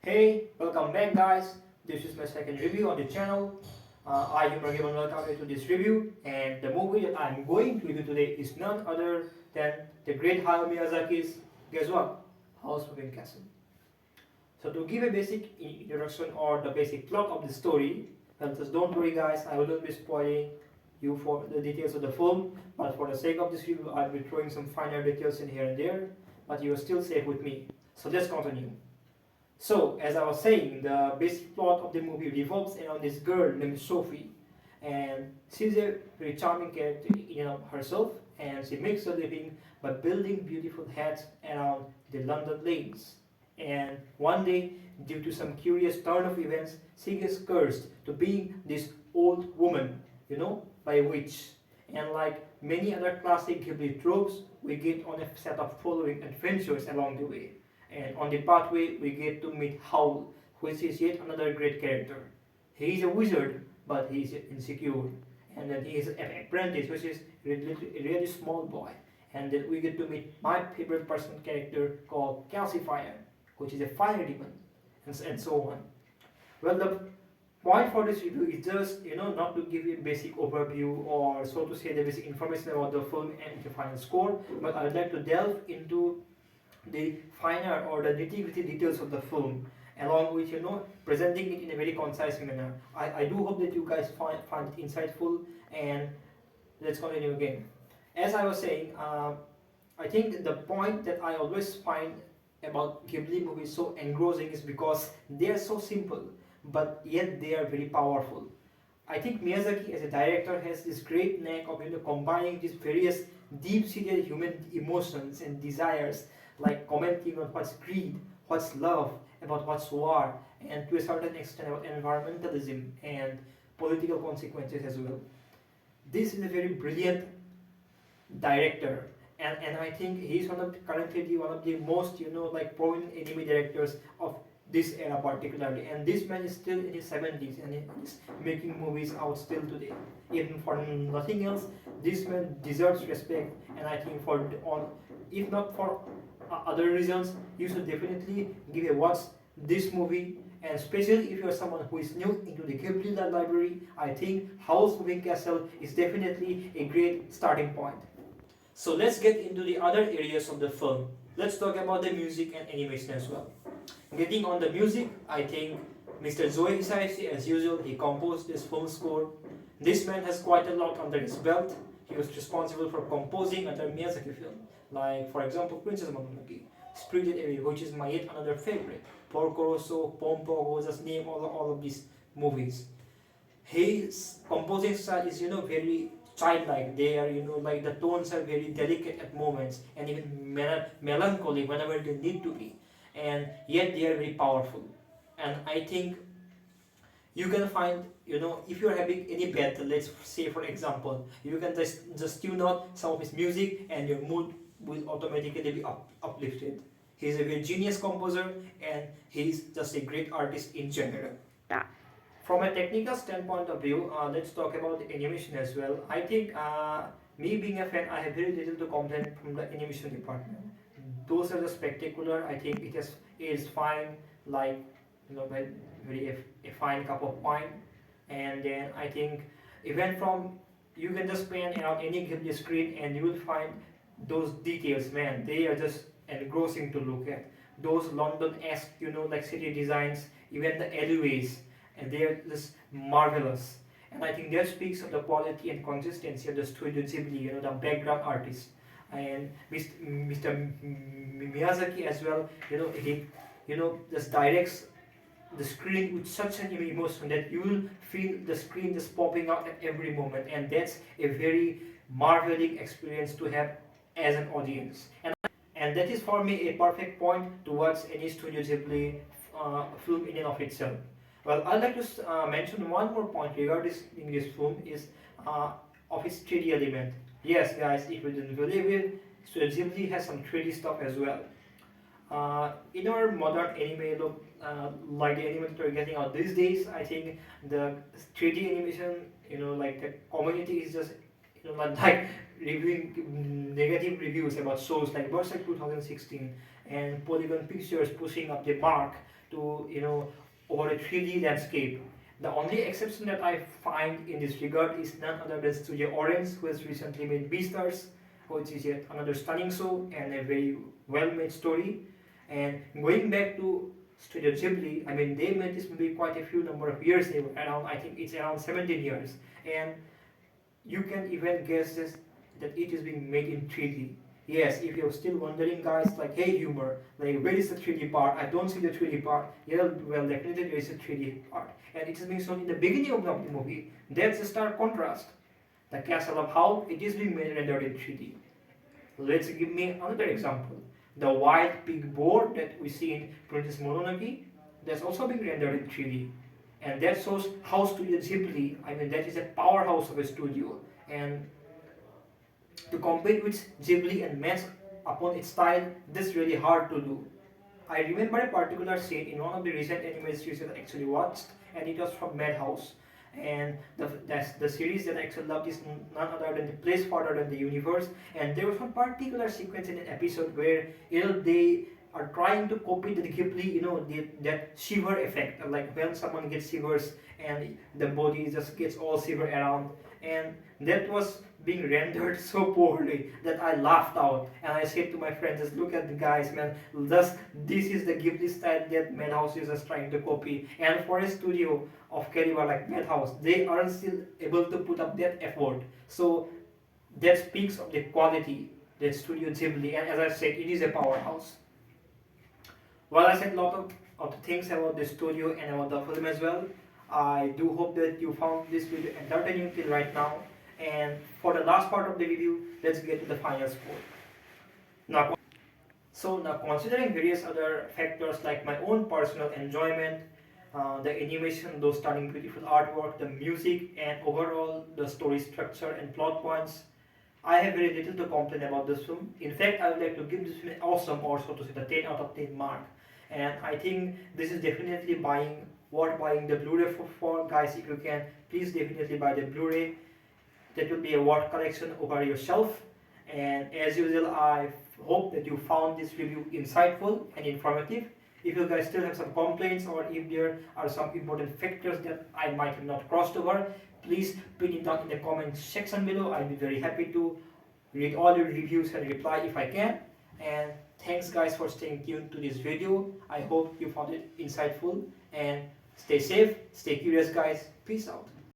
Hey, welcome back guys. This is my second review on the channel. I am Raghav and welcome you to this review. And the movie that I am going to review today is none other than the great Hayao Miyazaki's, guess what? House Moving Castle. So to give a basic introduction or the basic plot of the story, well, just don't worry guys, I will not be spoiling you for the details of the film, but for the sake of this review, I'll be throwing some finer details in here and there, but you are still safe with me. So let's continue. So, as I was saying, the basic plot of the movie revolves around this girl named Sophie, and she's a very charming character herself, and she makes a living by building beautiful hats around the London lanes. And one day, due to some curious turn of events, she gets cursed to being this old woman, by a witch. And like many other classic Ghibli tropes, we get on a set of following adventures along the way. And on the pathway, we get to meet Howl, which is yet another great character. He is a wizard, but he is insecure. And then he is an apprentice, which is a really small boy. And then we get to meet my favorite person character called Calcifier, which is a fire demon, and so on. Well, the point for this review is just, not to give you a basic overview or so to say the basic information about the film and the final score, but I would like to delve into the finer or the nitty-gritty details of the film, along with presenting it in a very concise manner. I do hope that you guys find it insightful, and let's continue again. As I was saying, I think the point that I always find about Ghibli movies so engrossing is because they are so simple, but yet they are very powerful. I think Miyazaki as a director has this great knack of combining these various deep-seated human emotions and desires, like commenting on what's greed, what's love, about what's war, and to a certain extent about environmentalism and political consequences as well. This is a very brilliant director, and I think he's currently one of the most prominent anime directors of this era particularly, and this man is still in his 70s and he's making movies out still today. Even for nothing else, this man deserves respect, and I think for on, if not for other reasons, you should definitely give a watch this movie, and especially if you're someone who is new into the Ghibli library, I think House Moving Castle is definitely a great starting point. So let's get into the other areas of the film. Let's talk about the music and animation as well. Getting on the music, I think Mr. Joe Hisaishi, as usual, he composed this film score. This man has quite a lot under his belt. He was responsible for composing other Miyazaki films, like for example Princess Mononoke, Spirited Away, which is my yet another favorite, Porco Rosso, Pompo, just name all of these movies. His composing style is very childlike. They are like the tones are very delicate at moments and even melancholy whenever they need to be, and yet they are very powerful. And I think you can find, if you're having any bad, let's say for example, you can just tune out some of his music and your mood will automatically be uplifted. He's a very genius composer, and he's just a great artist in general. From a technical standpoint of view, let's talk about the animation as well. I think me being a fan, I have very little to complain from the animation department. Those are the spectacular. I think it is fine, like but very a fine cup of wine. And then I think even from, you can just pan around any Ghibli screen and you will find those details. Man, they are just engrossing to look at. Those London-esque, like city designs, even the alleyways, and they are just marvelous. And I think that speaks of the quality and consistency of the Studio Ghibli, the background artist. And Mr. Miyazaki as well, he just directs the screen with such an emotion that you will feel the screen just popping out at every moment, and that's a very marveling experience to have as an audience. And that is for me a perfect point to watch any Studio Ghibli film in and of itself. Well, I'd like to mention one more point regarding this film is of its 3D element. Yes, guys, if you didn't believe it, Studio Ghibli has some 3D stuff as well. In our modern anime look, like the anime that we're getting out these days, I think the 3D animation, like the community is just, like reviewing negative reviews about shows like Berserk 2016 and Polygon Pictures pushing up the mark to over a 3D landscape. The only exception that I find in this regard is none other than Studio Orange, who has recently made Beastars, which is yet another stunning show and a very well-made story. And going back to Studio Ghibli, I mean, they made this movie quite a few number of years ago, around, I think it's around 17 years. And you can even guess this, that it is being made in 3D. Yes, if you're still wondering, guys, like, hey, humor, like, where is the 3D part? I don't see the 3D part. Yeah, well, definitely there is a 3D part. And it is being shown in the beginning of the movie. That's a stark contrast. The castle of Howl, it is being rendered in 3D. Let's give me another example. The white pig board that we see in Princess Mononoke, that's also being rendered in 3D. And that shows how Studio Ghibli, I mean, that is a powerhouse of a studio. And to compete with Ghibli and match upon its style, this is really hard to do. I remember a particular scene in one of the recent anime series that I actually watched, and it was from Madhouse. And the series that I actually loved is none other than The Place Farther Than the Universe. And there was one particular sequence in an episode where they are trying to copy the Ghibli, that shiver effect, like when someone gets shivers and the body just gets all shiver around. And that was being rendered so poorly that I laughed out, and I said to my friends, just look at the guys, man, this is the Ghibli style that Madhouse is just trying to copy. And for a studio of caliber like Madhouse, they aren't still able to put up that effort. So that speaks of the quality that Studio Ghibli, and as I said, it is a powerhouse. Well, I said a lot of things about the studio and about the film as well. I do hope that you found this video entertaining till right now. And for the last part of the video, let's get to the final score. Now, considering various other factors like my own personal enjoyment, the animation, those stunning beautiful artwork, the music, and overall the story structure and plot points, I have very little to complain about this film. In fact, I would like to give this film an awesome, or so to say, the 10 out of 10 mark. And I think this is definitely worth buying the Blu-ray for. Guys, if you can, please definitely buy the Blu-ray. That will be a worth collection over your shelf. And as usual, I hope that you found this review insightful and informative. If you guys still have some complaints, or if there are some important factors that I might have not crossed over, please put it down in the comment section below. I'll be very happy to read all your reviews and reply if I can. And thanks guys for staying tuned to this video. I hope you found it insightful, and stay safe, stay curious guys. Peace out.